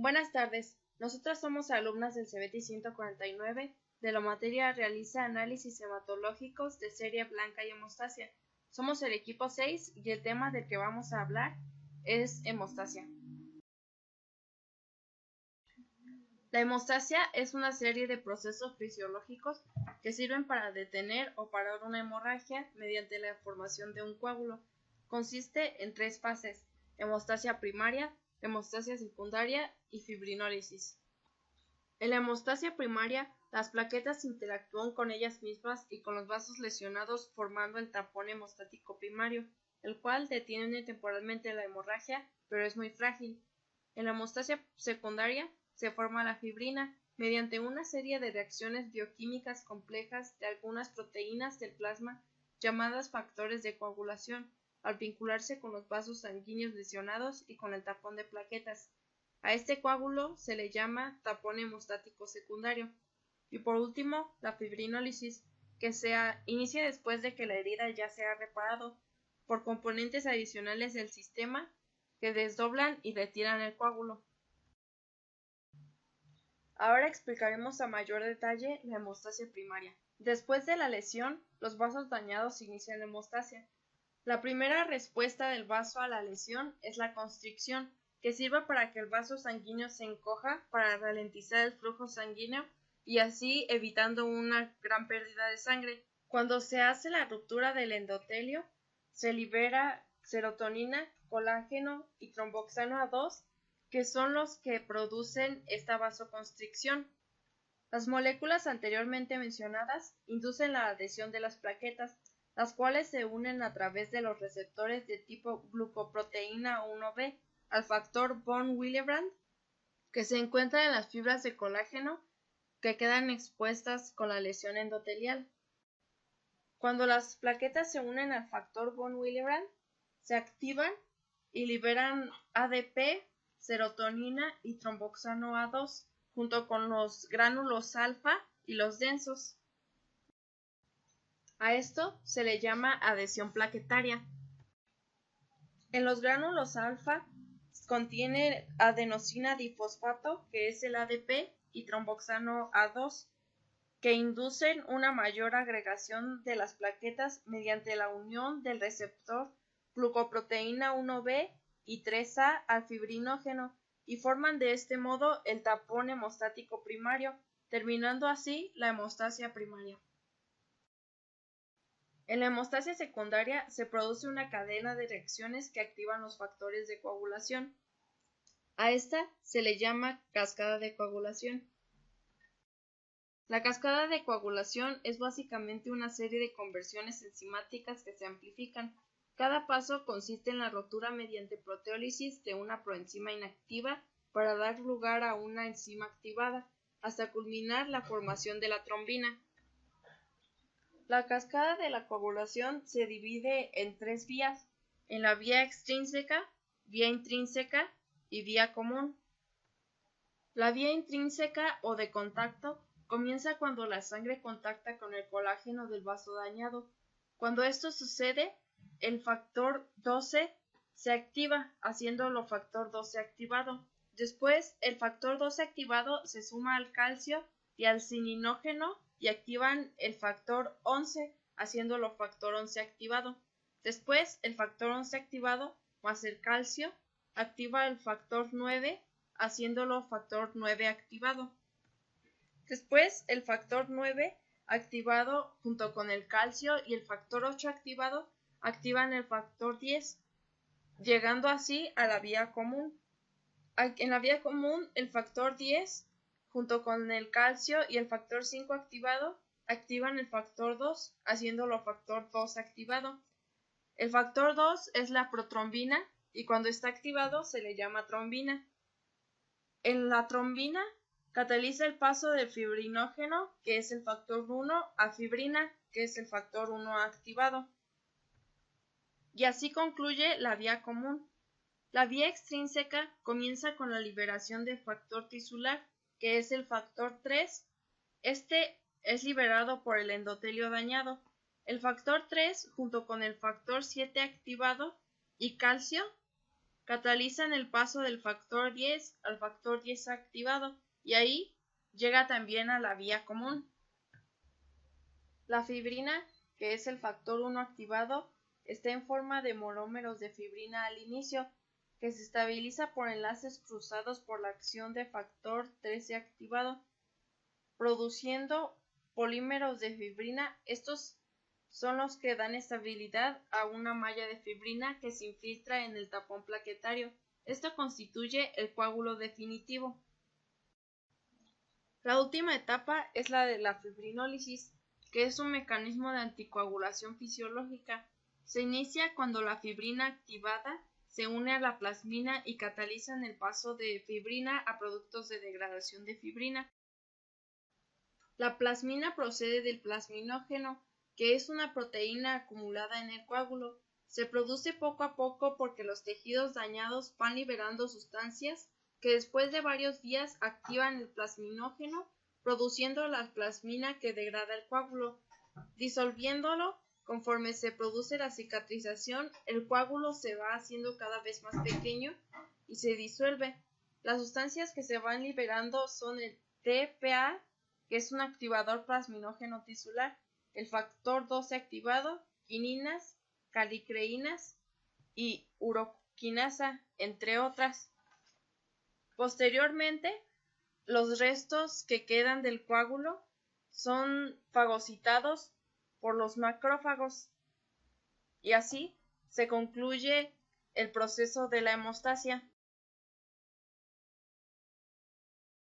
Buenas tardes, nosotras somos alumnas del CBT 149 de la materia Realiza análisis hematológicos de serie blanca y hemostasia. Somos el equipo 6 y el tema del que vamos a hablar es hemostasia. La hemostasia es una serie de procesos fisiológicos que sirven para detener o parar una hemorragia mediante la formación de un coágulo. Consiste en tres fases: hemostasia primaria, hemostasia secundaria y fibrinólisis. En la hemostasia primaria, las plaquetas interactúan con ellas mismas y con los vasos lesionados formando el tapón hemostático primario, el cual detiene temporalmente la hemorragia, pero es muy frágil. En la hemostasia secundaria se forma la fibrina mediante una serie de reacciones bioquímicas complejas de algunas proteínas del plasma llamadas factores de coagulación, al vincularse con los vasos sanguíneos lesionados y con el tapón de plaquetas. A este coágulo se le llama tapón hemostático secundario. Y por último, la fibrinólisis, que se inicia después de que la herida ya se ha reparado, por componentes adicionales del sistema que desdoblan y retiran el coágulo. Ahora explicaremos a mayor detalle la hemostasia primaria. Después de la lesión, los vasos dañados inician la hemostasia. La primera respuesta del vaso a la lesión es la constricción, que sirve para que el vaso sanguíneo se encoja para ralentizar el flujo sanguíneo y así evitando una gran pérdida de sangre. Cuando se hace la ruptura del endotelio, se libera serotonina, colágeno y tromboxano A2, que son los que producen esta vasoconstricción. Las moléculas anteriormente mencionadas inducen la adhesión de las plaquetas, las cuales se unen a través de los receptores de tipo glucoproteína 1b al factor von Willebrand, que se encuentra en las fibras de colágeno que quedan expuestas con la lesión endotelial. Cuando las plaquetas se unen al factor von Willebrand, se activan y liberan ADP, serotonina y tromboxano A2, junto con los gránulos alfa y los densos. A esto se le llama adhesión plaquetaria. En los gránulos alfa contiene adenosina difosfato, que es el ADP, y tromboxano A2, que inducen una mayor agregación de las plaquetas mediante la unión del receptor glucoproteína 1b y 3a al fibrinógeno y forman de este modo el tapón hemostático primario, terminando así la hemostasia primaria. En la hemostasia secundaria se produce una cadena de reacciones que activan los factores de coagulación. A esta se le llama cascada de coagulación. La cascada de coagulación es básicamente una serie de conversiones enzimáticas que se amplifican. Cada paso consiste en la rotura mediante proteólisis de una proenzima inactiva para dar lugar a una enzima activada, hasta culminar la formación de la trombina. La cascada de la coagulación se divide en tres vías: en la vía extrínseca, vía intrínseca y vía común. La vía intrínseca o de contacto comienza cuando la sangre contacta con el colágeno del vaso dañado. Cuando esto sucede, el factor 12 se activa, haciéndolo factor 12 activado. Después, el factor 12 activado se suma al calcio y al cininógeno y activan el factor 11, haciéndolo factor 11 activado. Después, el factor 11 activado más el calcio activa el factor 9, haciéndolo factor 9 activado. Después, el factor 9 activado junto con el calcio y el factor 8 activado activan el factor 10, llegando así a la vía común. En la vía común, el factor 10 junto con el calcio y el factor 5 activado activan el factor 2, haciéndolo factor 2 activado. El factor 2 es la protrombina y cuando está activado se le llama trombina. En la trombina cataliza el paso del fibrinógeno, que es el factor 1, a fibrina, que es el factor 1 activado. Y así concluye la vía común. La vía extrínseca comienza con la liberación del factor tisular, que es el factor 3. Este es liberado por el endotelio dañado. El factor 3, junto con el factor 7 activado y calcio, catalizan el paso del factor 10 al factor 10 activado y ahí llega también a la vía común. La fibrina, que es el factor 1 activado, está en forma de monómeros de fibrina al inicio, que se estabiliza por enlaces cruzados por la acción de factor 13 activado, produciendo polímeros de fibrina. Estos son los que dan estabilidad a una malla de fibrina que se infiltra en el tapón plaquetario. Esto constituye el coágulo definitivo. La última etapa es la de la fibrinólisis, que es un mecanismo de anticoagulación fisiológica. Se inicia cuando la fibrina activada se une a la plasmina y catalizan el paso de fibrina a productos de degradación de fibrina. La plasmina procede del plasminógeno, que es una proteína acumulada en el coágulo. Se produce poco a poco porque los tejidos dañados van liberando sustancias que después de varios días activan el plasminógeno, produciendo la plasmina que degrada el coágulo. Disolviéndolo, conforme se produce la cicatrización, el coágulo se va haciendo cada vez más pequeño y se disuelve. Las sustancias que se van liberando son el TPA, que es un activador plasminógeno tisular, el factor 12 activado, quininas, calicreínas y uroquinasa, entre otras. Posteriormente, los restos que quedan del coágulo son fagocitados por los macrófagos y así se concluye el proceso de la hemostasia.